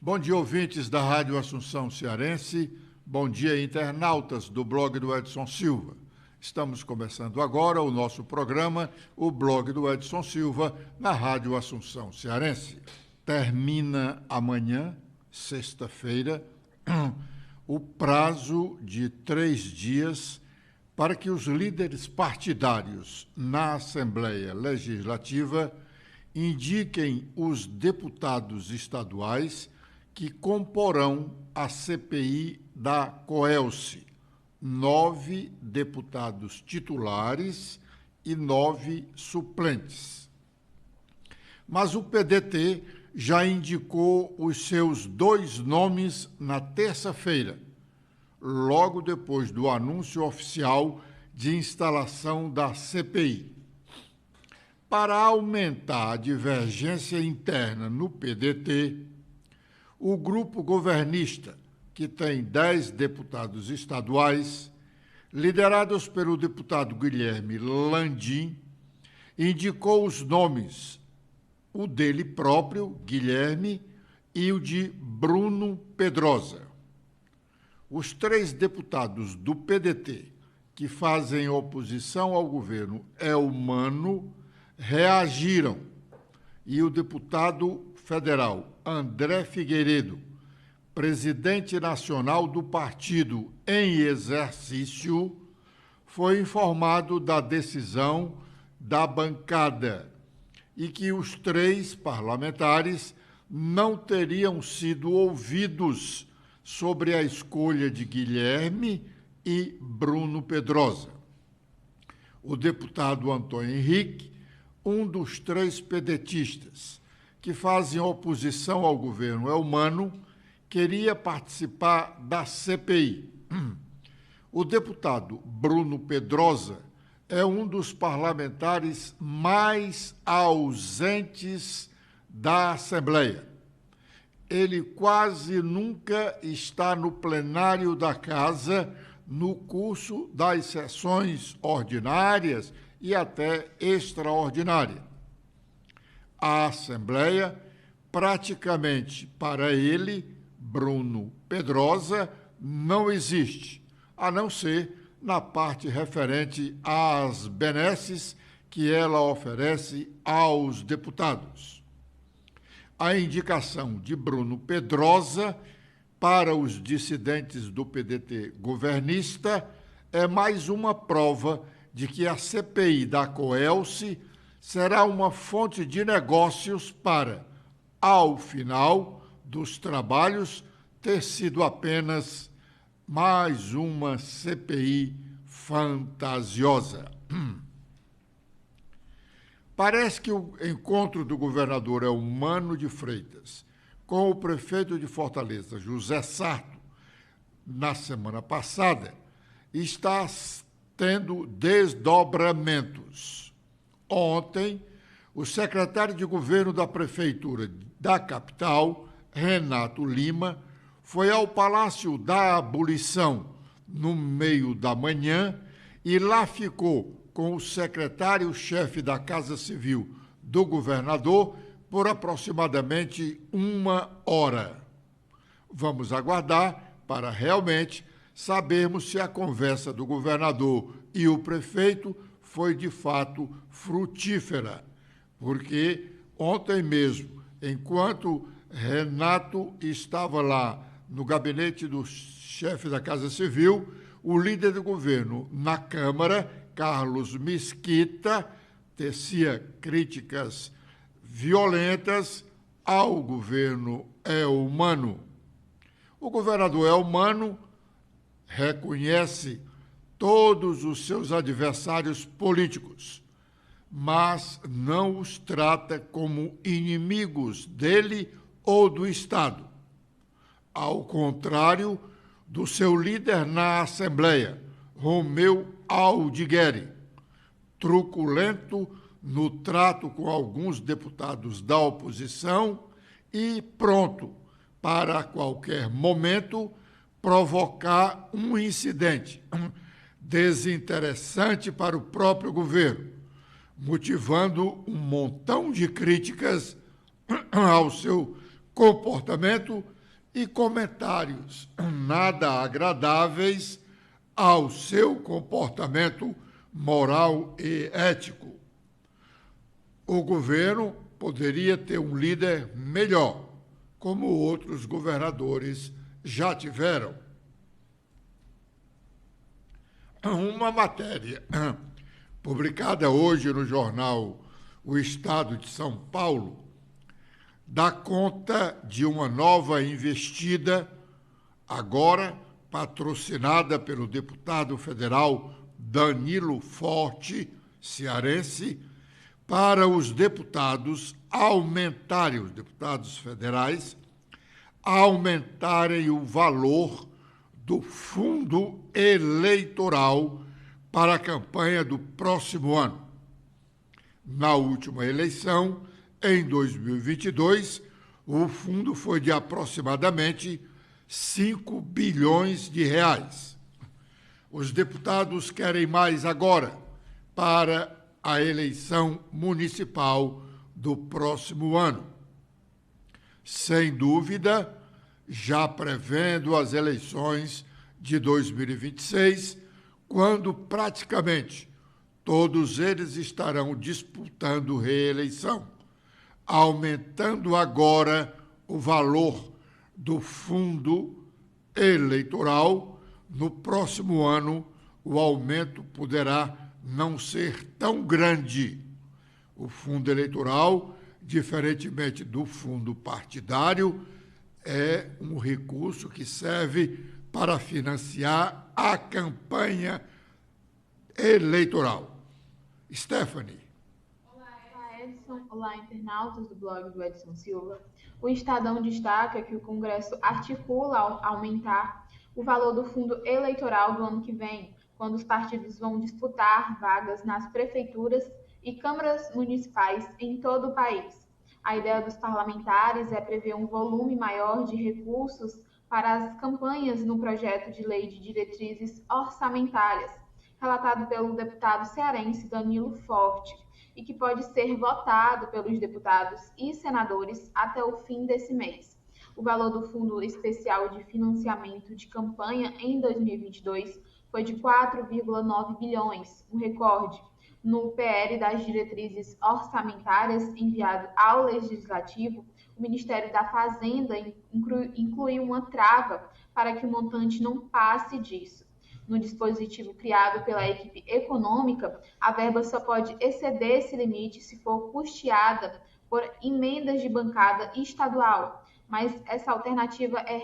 Bom dia, ouvintes da Rádio Assunção Cearense. Bom dia, internautas do blog do Edson Silva. Estamos começando agora o nosso programa, o blog do Edson Silva, na Rádio Assunção Cearense. Termina amanhã, sexta-feira, o prazo de 3 dias para que os líderes partidários na Assembleia Legislativa indiquem os deputados estaduais que comporão a CPI da COELCE, 9 deputados titulares e 9 suplentes. Mas o PDT já indicou os seus 2 nomes na terça-feira, logo depois do anúncio oficial de instalação da CPI. Para aumentar a divergência interna no PDT, o grupo governista, que tem 10 deputados estaduais, liderados pelo deputado Guilherme Landim, indicou os nomes, o dele próprio, Guilherme, e o de Bruno Pedrosa. Os 3 deputados do PDT que fazem oposição ao governo Elmano reagiram e o deputado federal André Figueiredo, presidente nacional do partido em exercício, foi informado da decisão da bancada e que os 3 parlamentares não teriam sido ouvidos sobre a escolha de Guilherme e Bruno Pedrosa. O deputado Antônio Henrique, um dos 3 pedetistas que fazem oposição ao governo Elmano, queria participar da CPI. O deputado Bruno Pedrosa é um dos parlamentares mais ausentes da Assembleia. Ele quase nunca está no plenário da Casa no curso das sessões ordinárias e até extraordinárias. A Assembleia, praticamente para ele, Bruno Pedrosa, não existe, a não ser na parte referente às benesses que ela oferece aos deputados. A indicação de Bruno Pedrosa para os dissidentes do PDT governista é mais uma prova de que a CPI da COELCE será uma fonte de negócios para, ao final dos trabalhos, ter sido apenas mais uma CPI fantasiosa. Parece que o encontro do governador Elmano de Freitas com o prefeito de Fortaleza, José Sarto, na semana passada, está tendo desdobramentos. Ontem, o secretário de governo da prefeitura da capital, Renato Lima, foi ao Palácio da Abolição no meio da manhã e lá ficou com o secretário-chefe da Casa Civil do governador por aproximadamente 1 hora. Vamos aguardar para realmente sabermos se a conversa do governador e o prefeito foi de fato frutífera, porque ontem mesmo, enquanto Renato estava lá no gabinete do chefe da Casa Civil, o líder do governo na Câmara, Carlos Mesquita, tecia críticas violentas ao governo Elmano. O governador Elmano reconhece todos os seus adversários políticos, mas não os trata como inimigos dele ou do Estado. Ao contrário do seu líder na Assembleia, Romeu Aldigueri, truculento no trato com alguns deputados da oposição e pronto para, a qualquer momento, provocar um incidente desinteressante para o próprio governo, motivando um montão de críticas ao seu comportamento e comentários nada agradáveis ao seu comportamento moral e ético. O governo poderia ter um líder melhor, como outros governadores já tiveram. Uma matéria publicada hoje no jornal O Estado de São Paulo dá conta de uma nova investida, agora patrocinada pelo deputado federal Danilo Forte, cearense, para os deputados aumentarem, os deputados federais, aumentarem o valor do fundo eleitoral para a campanha do próximo ano. Na última eleição, em 2022, o fundo foi de aproximadamente 5 bilhões de reais. Os deputados querem mais agora para a eleição municipal do próximo ano. Sem dúvida, já prevendo as eleições de 2026, quando praticamente todos eles estarão disputando reeleição, aumentando agora o valor do fundo eleitoral. No próximo ano, o aumento poderá não ser tão grande. O fundo eleitoral, diferentemente do fundo partidário, é um recurso que serve para financiar a campanha eleitoral. Stephanie. Olá, Edson. Olá, internautas do blog do Edson Silva. O Estadão destaca que o Congresso articula aumentar o valor do fundo eleitoral do ano que vem, quando os partidos vão disputar vagas nas prefeituras e câmaras municipais em todo o país. A ideia dos parlamentares é prever um volume maior de recursos para as campanhas no projeto de lei de diretrizes orçamentárias, relatado pelo deputado cearense Danilo Forte, e que pode ser votado pelos deputados e senadores até o fim desse mês. O valor do Fundo Especial de Financiamento de Campanha em 2022 foi de 4,9 bilhões, um recorde. No PL das diretrizes orçamentárias enviado ao Legislativo, o Ministério da Fazenda incluiu uma trava para que o montante não passe disso. No dispositivo criado pela equipe econômica, a verba só pode exceder esse limite se for custeada por emendas de bancada estadual, mas essa alternativa é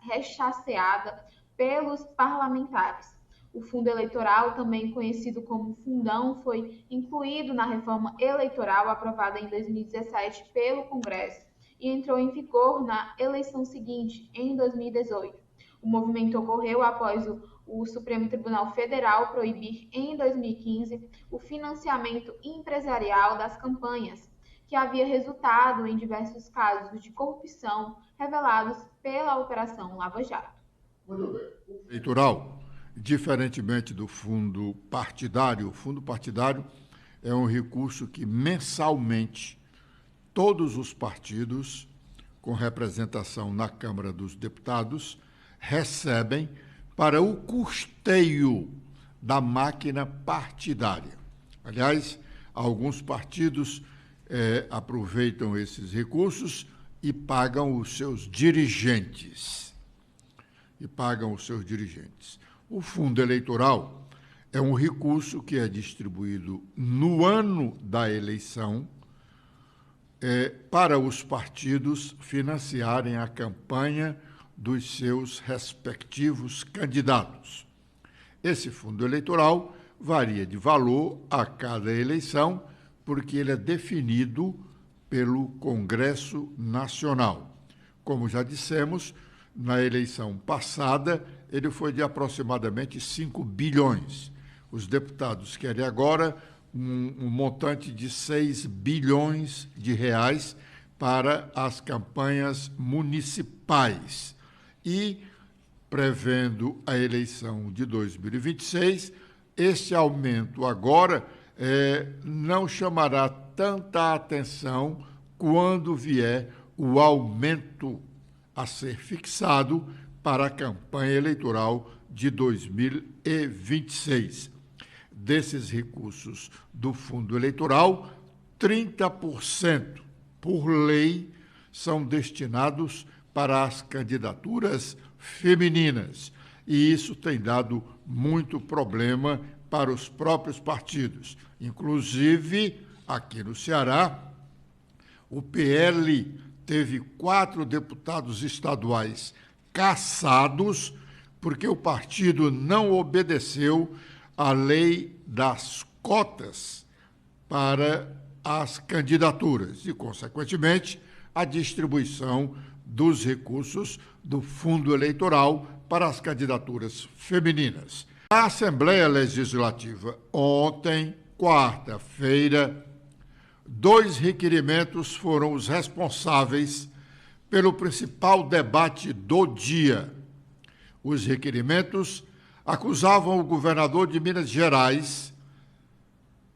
rechaceada pelos parlamentares. O fundo eleitoral, também conhecido como fundão, foi incluído na reforma eleitoral aprovada em 2017 pelo Congresso e entrou em vigor na eleição seguinte, em 2018. O movimento ocorreu após o Supremo Tribunal Federal proibir, em 2015, o financiamento empresarial das campanhas, que havia resultado em diversos casos de corrupção revelados pela Operação Lava Jato. Eleitoral, diferentemente do fundo partidário, o fundo partidário é um recurso que mensalmente todos os partidos com representação na Câmara dos Deputados recebem para o custeio da máquina partidária. Aliás, alguns partidos aproveitam esses recursos e pagam os seus dirigentes. O fundo eleitoral é um recurso que é distribuído no ano da eleição para os partidos financiarem a campanha dos seus respectivos candidatos. Esse fundo eleitoral varia de valor a cada eleição, porque ele é definido pelo Congresso Nacional. Como já dissemos, na eleição passada, ele foi de aproximadamente 5 bilhões. Os deputados querem agora um montante de 6 bilhões de reais para as campanhas municipais. E, prevendo a eleição de 2026, esse aumento agora não chamará tanta atenção quando vier o aumento a ser fixado para a campanha eleitoral de 2026. Desses recursos do fundo eleitoral, 30%, por lei, são destinados para as candidaturas femininas. E isso tem dado muito problema para os próprios partidos. Inclusive, aqui no Ceará, o PL teve 4 deputados estaduais cassados porque o partido não obedeceu à lei das cotas para as candidaturas e, consequentemente, a distribuição dos recursos do fundo eleitoral para as candidaturas femininas. A Assembleia Legislativa, ontem, quarta-feira, 2 requerimentos foram os responsáveis pelo principal debate do dia. Os requerimentos acusavam o governador de Minas Gerais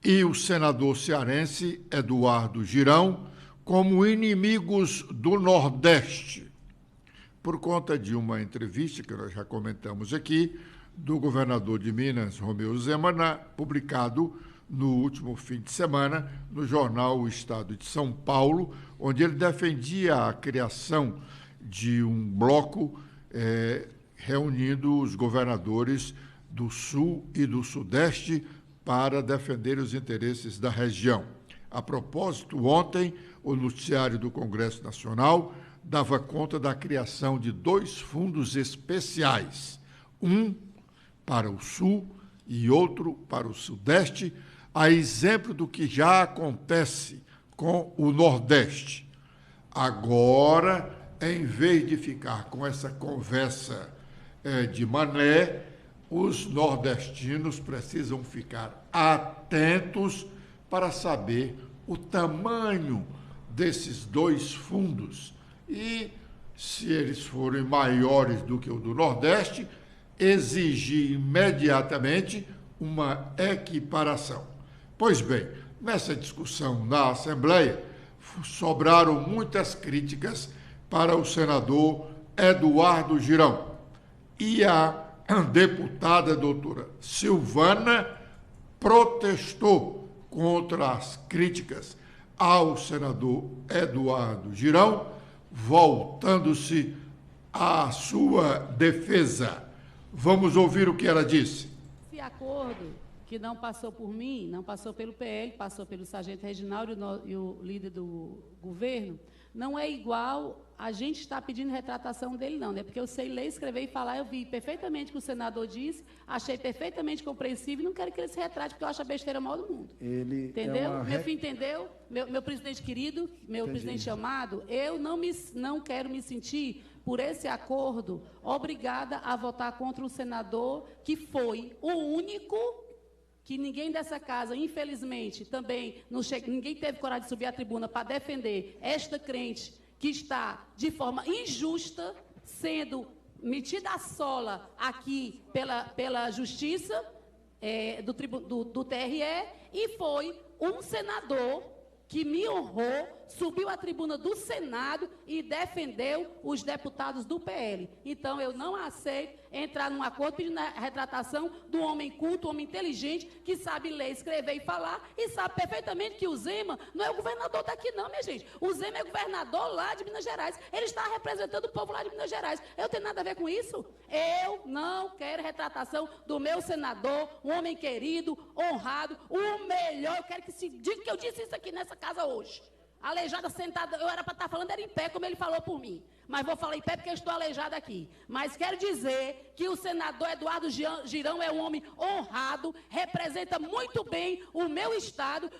e o senador cearense Eduardo Girão como inimigos do Nordeste, por conta de uma entrevista que nós já comentamos aqui, do governador de Minas, Romeu Zema, publicado no último fim de semana no jornal O Estado de São Paulo, onde ele defendia a criação de um bloco reunindo os governadores do Sul e do Sudeste para defender os interesses da região. A propósito, ontem, o noticiário do Congresso Nacional dava conta da criação de 2 fundos especiais, um para o Sul e outro para o Sudeste, a exemplo do que já acontece com o Nordeste. Agora, em vez de ficar com essa conversa de mané, os nordestinos precisam ficar atentos para saber o tamanho desses 2 fundos e, se eles forem maiores do que o do Nordeste, exigir imediatamente uma equiparação. Pois bem, nessa discussão na Assembleia, sobraram muitas críticas para o senador Eduardo Girão. E a deputada doutora Silvana protestou contra as críticas ao senador Eduardo Girão, voltando-se à sua defesa. Vamos ouvir o que ela disse. Esse acordo, que não passou por mim, não passou pelo PL, passou pelo sargento Reginaldo e o líder do governo, não é igual a gente estar pedindo retratação dele, não, né? Porque eu sei ler, escrever e falar, eu vi perfeitamente o que o senador disse, achei perfeitamente compreensível e não quero que ele se retrate, porque eu acho a besteira maior do mundo. Ele entendeu? Meu filho entendeu? Meu presidente querido, meu presidente amado, eu não quero me sentir, por esse acordo, obrigada a votar contra um senador que foi o único que ninguém dessa casa, infelizmente, também ninguém teve coragem de subir à tribuna para defender esta crente que está, de forma injusta, sendo metida à sola aqui pela Justiça do TRE, e foi um senador que me honrou, subiu à tribuna do Senado e defendeu os deputados do PL. Então, eu não aceito entrar num acordo pedindo a retratação do homem culto, homem inteligente, que sabe ler, escrever e falar, e sabe perfeitamente que o Zema não é o governador daqui não, minha gente. O Zema é governador lá de Minas Gerais. Ele está representando o povo lá de Minas Gerais. Eu tenho nada a ver com isso? Eu não quero retratação do meu senador, um homem querido, honrado, o melhor. Eu quero que se diga que eu disse isso aqui nessa casa hoje. Aleijada, sentada, eu era para estar falando, era em pé, como ele falou por mim. Mas vou falar em pé porque eu estou aleijada aqui. Mas quero dizer que o senador Eduardo Girão é um homem honrado, representa muito bem o meu estado,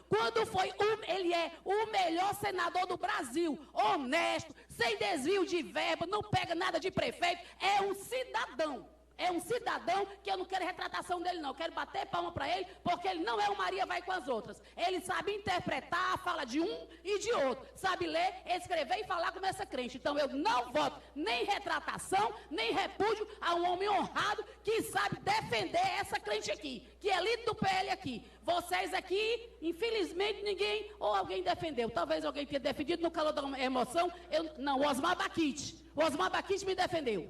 ele é o melhor senador do Brasil, honesto, sem desvio de verba, não pega nada de prefeito, é um cidadão. É um cidadão que eu não quero retratação dele, não. Eu quero bater palma para ele, porque ele não é o Maria vai com as outras. Ele sabe interpretar a fala de um e de outro. Sabe ler, escrever e falar como essa crente. Então, eu não voto nem retratação, nem repúdio a um homem honrado que sabe defender essa crente aqui, que é líder do PL aqui. Vocês aqui, infelizmente, ninguém ou alguém defendeu. Talvez alguém tenha defendido no calor da emoção. O Osmar Baquite. Osmar Baquite me defendeu.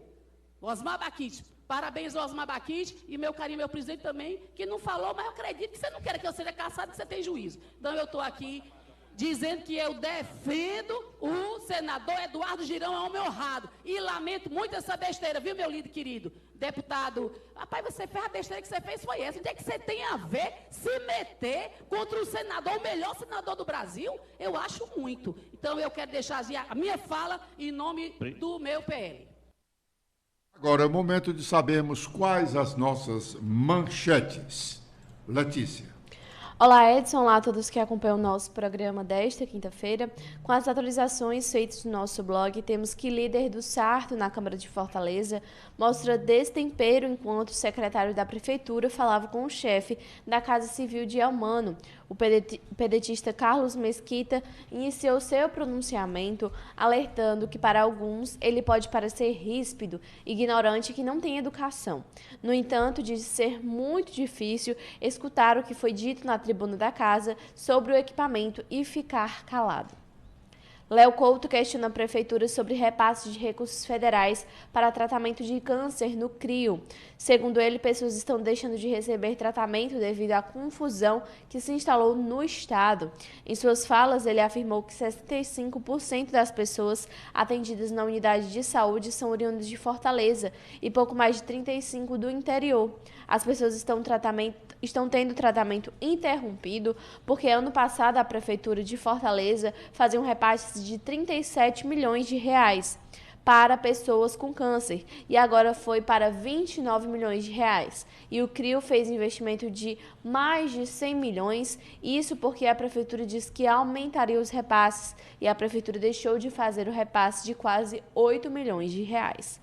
Osmar Baquite. Parabéns, Osmar Baquite, e meu carinho, meu presidente também, que não falou, mas eu acredito que você não quer que eu seja caçado, que você tem juízo. Então, eu estou aqui dizendo que eu defendo o senador Eduardo Girão, é um homem honrado. E lamento muito essa besteira, viu, meu lindo querido? Deputado, rapaz, você fez a besteira que você fez, foi essa. O que é que você tem a ver se meter contra o senador, o melhor senador do Brasil? Eu acho muito. Então, eu quero deixar a minha fala em nome do meu PL. Agora é o momento de sabermos quais as nossas manchetes. Letícia. Olá, Edson. Olá a todos que acompanham o nosso programa desta quinta-feira. Com as atualizações feitas no nosso blog, temos que líder do Sarto na Câmara de Fortaleza mostra destempero enquanto o secretário da Prefeitura falava com o chefe da Casa Civil de Elmano. O pedetista Carlos Mesquita iniciou seu pronunciamento alertando que, para alguns, ele pode parecer ríspido, ignorante e que não tem educação. No entanto, disse ser muito difícil escutar o que foi dito na tribuna da casa sobre o equipamento e ficar calado. Léo Couto questiona a Prefeitura sobre repasse de recursos federais para tratamento de câncer no CRIO. Segundo ele, pessoas estão deixando de receber tratamento devido à confusão que se instalou no Estado. Em suas falas, ele afirmou que 65% das pessoas atendidas na unidade de saúde são oriundas de Fortaleza e pouco mais de 35% do interior. As pessoas estão tendo tratamento interrompido porque ano passado a Prefeitura de Fortaleza fazia um repasse de 37 milhões de reais para pessoas com câncer e agora foi para 29 milhões de reais. E o CRIO fez investimento de mais de 100 milhões, isso porque a Prefeitura disse que aumentaria os repasses e a Prefeitura deixou de fazer o repasse de quase 8 milhões de reais.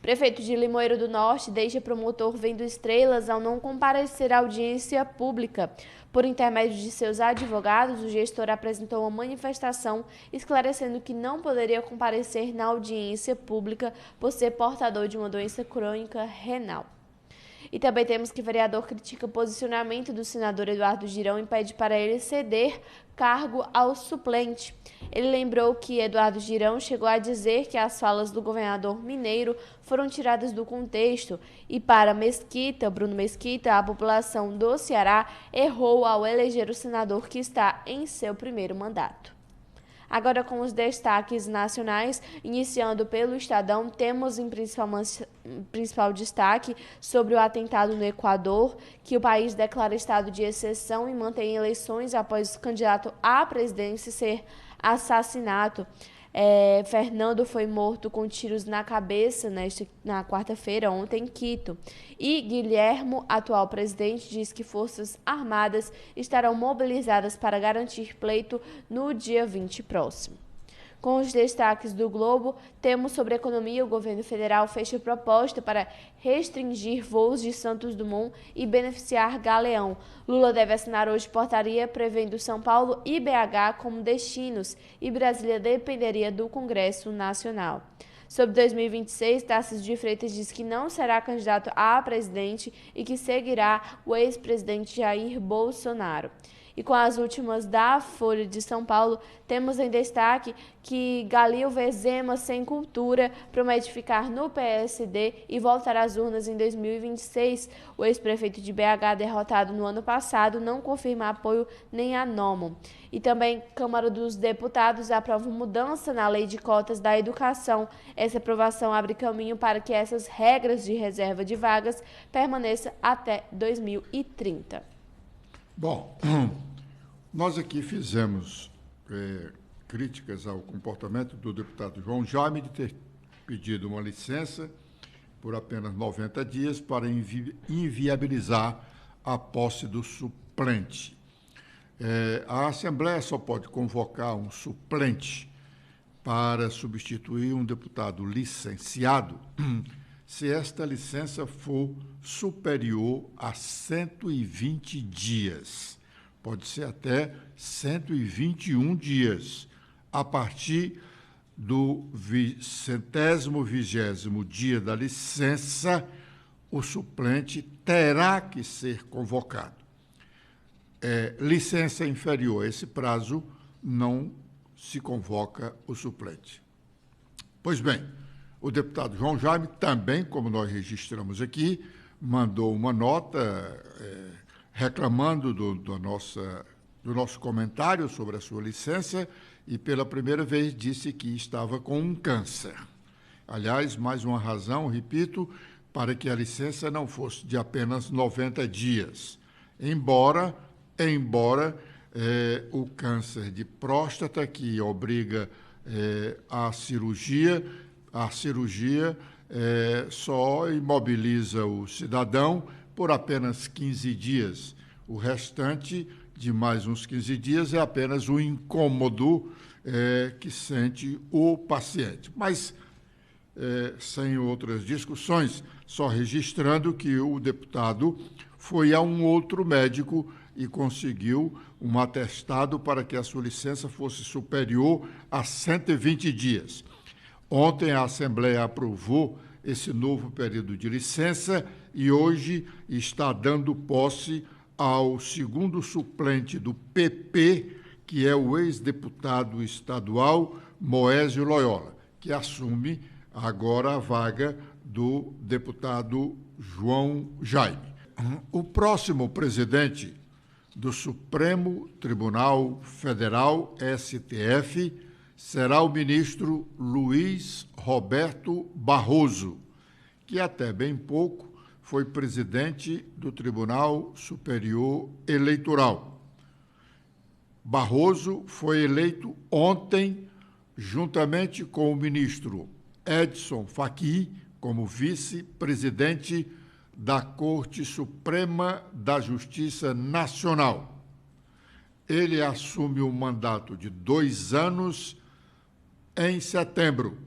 Prefeito de Limoeiro do Norte deixa promotor vendo estrelas ao não comparecer à audiência pública. Por intermédio de seus advogados, o gestor apresentou uma manifestação esclarecendo que não poderia comparecer na audiência pública por ser portador de uma doença crônica renal. E também temos que o vereador critica o posicionamento do senador Eduardo Girão e pede para ele ceder cargo ao suplente. Ele lembrou que Eduardo Girão chegou a dizer que as falas do governador mineiro foram tiradas do contexto e para Bruno Mesquita, a população do Ceará errou ao eleger o senador que está em seu primeiro mandato. Agora com os destaques nacionais, iniciando pelo Estadão, temos em principal destaque sobre o atentado no Equador, que o país declara estado de exceção e mantém eleições após o candidato à presidência ser assassinado. Fernando foi morto com tiros na cabeça na quarta-feira, ontem, em Quito. E Guilhermo, atual presidente, diz que forças armadas estarão mobilizadas para garantir pleito no dia 20 próximo. Com os destaques do Globo, temos sobre economia, o governo federal fecha proposta para restringir voos de Santos Dumont e beneficiar Galeão. Lula deve assinar hoje portaria prevendo São Paulo e BH como destinos e Brasília dependeria do Congresso Nacional. Sobre 2026, Tarcísio de Freitas diz que não será candidato a presidente e que seguirá o ex-presidente Jair Bolsonaro. E com as últimas da Folha de São Paulo, temos em destaque que Galil Vezema, sem cultura, promete ficar no PSD e voltar às urnas em 2026. O ex-prefeito de BH, derrotado no ano passado, não confirma apoio nem a Nomo. E também Câmara dos Deputados aprova mudança na lei de cotas da educação. Essa aprovação abre caminho para que essas regras de reserva de vagas permaneçam até 2030. Bom, nós aqui fizemos críticas ao comportamento do deputado João Jaime de ter pedido uma licença por apenas 90 dias para inviabilizar a posse do suplente. A Assembleia só pode convocar um suplente para substituir um deputado licenciado se esta licença for superior a 120 dias. Pode ser até 121 dias. A partir do 120º dia da licença, o suplente terá que ser convocado. Licença inferior a esse prazo, não se convoca o suplente. Pois bem, o deputado João Jaime também, como nós registramos aqui, mandou uma nota reclamando do nosso comentário sobre a sua licença e, pela primeira vez, disse que estava com um câncer. Aliás, mais uma razão, repito, para que a licença não fosse de apenas 90 dias, embora o câncer de próstata, que obriga a cirurgia só imobiliza o cidadão por apenas 15 dias. O restante de mais uns 15 dias é apenas o incômodo que sente o paciente. Mas, sem outras discussões, só registrando que o deputado foi a um outro médico e conseguiu um atestado para que a sua licença fosse superior a 120 dias. Ontem a Assembleia aprovou esse novo período de licença e hoje está dando posse ao segundo suplente do PP, que é o ex-deputado estadual Moésio Loyola, que assume agora a vaga do deputado João Jaime. O próximo presidente do Supremo Tribunal Federal, STF, será o ministro Luiz Roberto Barroso, que até bem pouco foi presidente do Tribunal Superior Eleitoral. Barroso foi eleito ontem, juntamente com o ministro Edson Fachin, como vice-presidente da Corte Suprema da Justiça Nacional. Ele assume o mandato de 2 anos em setembro,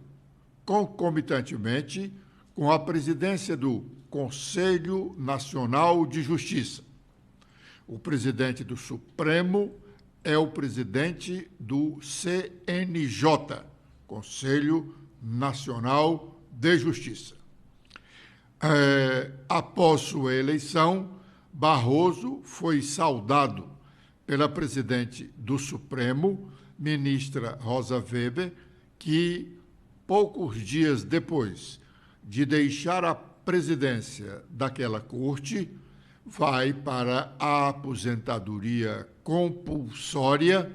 concomitantemente com a presidência do Conselho Nacional de Justiça. O presidente do Supremo é o presidente do CNJ, Conselho Nacional de Justiça. Após sua eleição, Barroso foi saudado pela presidente do Supremo, ministra Rosa Weber, que, poucos dias depois de deixar a presidência daquela corte, vai para a aposentadoria compulsória,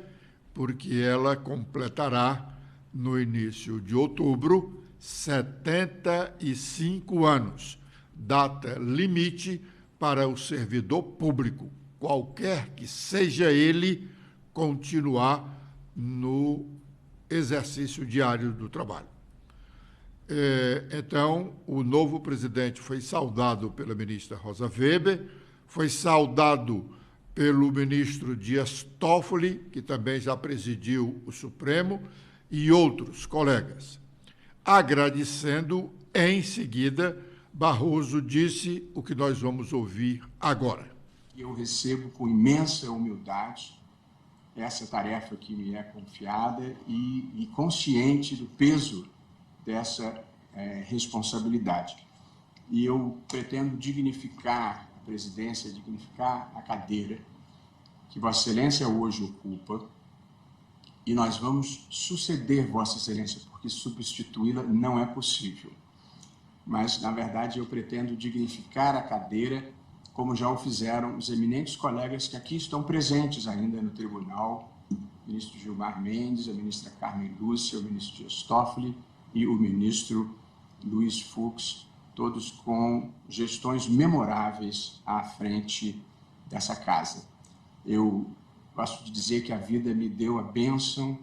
porque ela completará, no início de outubro, 75 anos, data limite para o servidor público, qualquer que seja ele, continuar no exercício diário do trabalho. Então, o novo presidente foi saudado pela ministra Rosa Weber, foi saudado pelo ministro Dias Toffoli, que também já presidiu o Supremo, e outros colegas. Agradecendo, em seguida, Barroso disse o que nós vamos ouvir agora. Eu recebo com imensa humildade essa tarefa que me é confiada e consciente do peso dessa responsabilidade. E eu pretendo dignificar a presidência, dignificar a cadeira que Vossa Excelência hoje ocupa, e nós vamos suceder Vossa Excelência, porque substituí-la não é possível. Mas, na verdade, eu pretendo dignificar a cadeira, como já o fizeram os eminentes colegas que aqui estão presentes ainda no tribunal, o ministro Gilmar Mendes, a ministra Carmen Lúcia, o ministro Dias Toffoli e o ministro Luiz Fux, todos com gestões memoráveis à frente dessa casa. Eu gosto de dizer que a vida me deu a bênção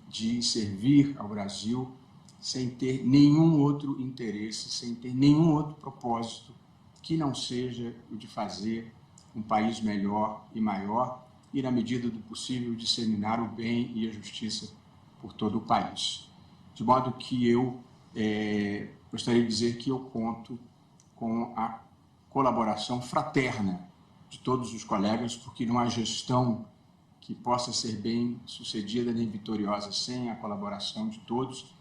de servir ao Brasil sem ter nenhum outro interesse, sem ter nenhum outro propósito que não seja o de fazer um país melhor e maior e, na medida do possível, disseminar o bem e a justiça por todo o país. De modo que eu gostaria de dizer que eu conto com a colaboração fraterna de todos os colegas, porque não há gestão que possa ser bem sucedida nem vitoriosa sem a colaboração de todos,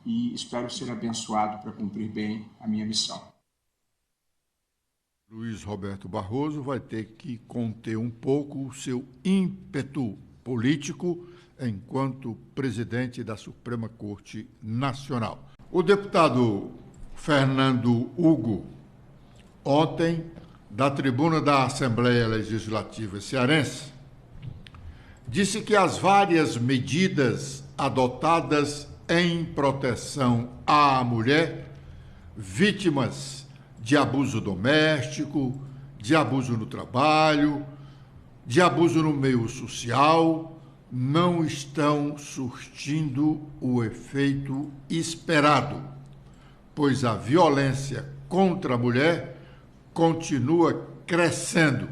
e espero ser abençoado para cumprir bem a minha missão. Luiz Roberto Barroso vai ter que conter um pouco o seu ímpeto político enquanto presidente da Suprema Corte Nacional. O deputado Fernando Hugo, ontem, da tribuna da Assembleia Legislativa Cearense, disse que as várias medidas adotadas em proteção à mulher, vítimas de abuso doméstico, de abuso no trabalho, de abuso no meio social, não estão surtindo o efeito esperado, pois a violência contra a mulher continua crescendo,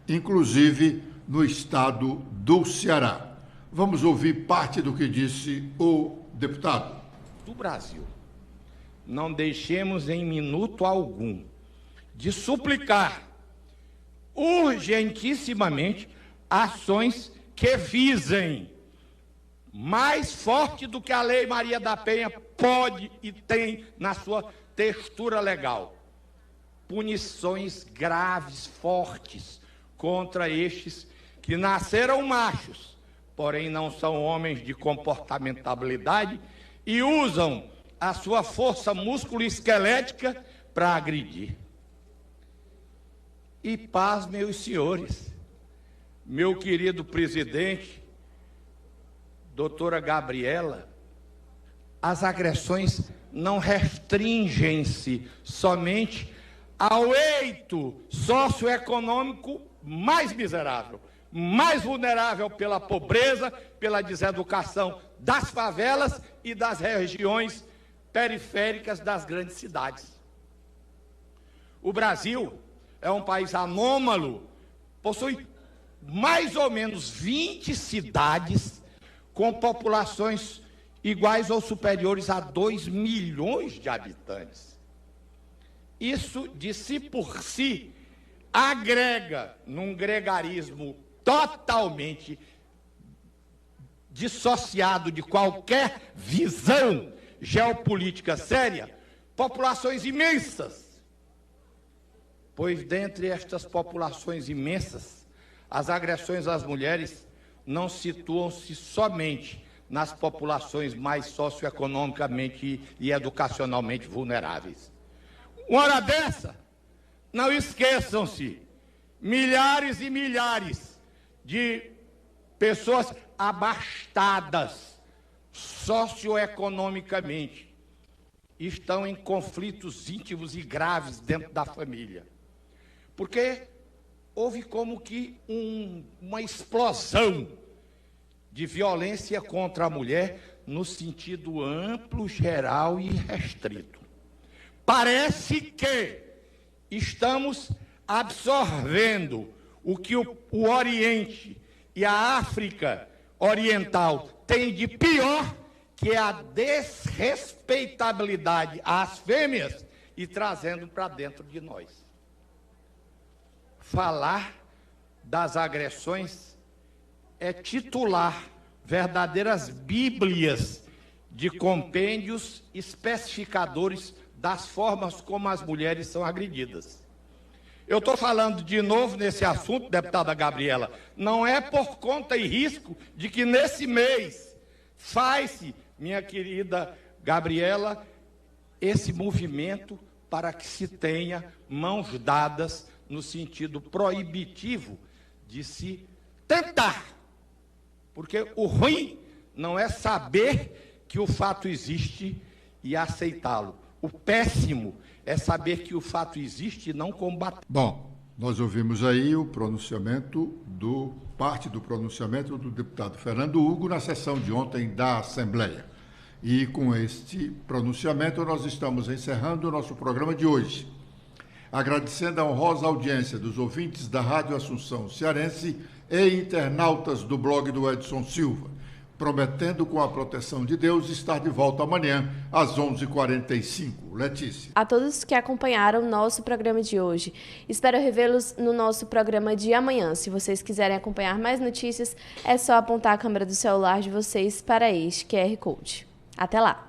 inclusive no estado do Ceará. Vamos ouvir parte do que disse o deputado. Do Brasil, não deixemos em minuto algum de suplicar urgentissimamente ações que visem, mais forte do que a Lei Maria da Penha pode e tem na sua textura legal, punições graves, fortes, contra estes que nasceram machos, porém não são homens de comportamentabilidade e usam a sua força músculo-esquelética para agredir. E paz, meus senhores, meu querido presidente, doutora Gabriela, as agressões não restringem-se somente ao eito socioeconômico mais miserável, mais vulnerável pela pobreza, pela deseducação das favelas e das regiões periféricas das grandes cidades. O Brasil é um país anômalo, possui mais ou menos 20 cidades com populações iguais ou superiores a 2 milhões de habitantes. Isso, de si por si, agrega num gregarismo totalmente dissociado de qualquer visão geopolítica séria, populações imensas. Pois dentre estas populações imensas, as agressões às mulheres não situam-se somente nas populações mais socioeconomicamente e educacionalmente vulneráveis. Uma hora dessa, não esqueçam-se, milhares e milhares de pessoas abastadas socioeconomicamente estão em conflitos íntimos e graves dentro da família. Porque houve como que uma explosão de violência contra a mulher no sentido amplo, geral e restrito. Parece que estamos absorvendo o que o Oriente e a África Oriental têm de pior, que é a desrespeitabilidade às fêmeas, e trazendo para dentro de nós. Falar das agressões é titular verdadeiras bíblias de compêndios especificadores das formas como as mulheres são agredidas. Eu estou falando de novo nesse assunto, deputada Gabriela, não é por conta e risco de que nesse mês faz-se, minha querida Gabriela, esse movimento para que se tenha mãos dadas no sentido proibitivo de se tentar. Porque o ruim não é saber que o fato existe e aceitá-lo. O péssimo é saber que o fato existe e não combater. Bom, nós ouvimos aí o pronunciamento parte do pronunciamento do deputado Fernando Hugo na sessão de ontem da Assembleia. E com este pronunciamento nós estamos encerrando o nosso programa de hoje. Agradecendo a honrosa audiência dos ouvintes da Rádio Assunção Cearense e internautas do blog do Edson Silva, prometendo, com a proteção de Deus, estar de volta amanhã às 11h45. Letícia. A todos que acompanharam nosso programa de hoje, espero revê-los no nosso programa de amanhã. Se vocês quiserem acompanhar mais notícias, é só apontar a câmera do celular de vocês para este QR Code. Até lá!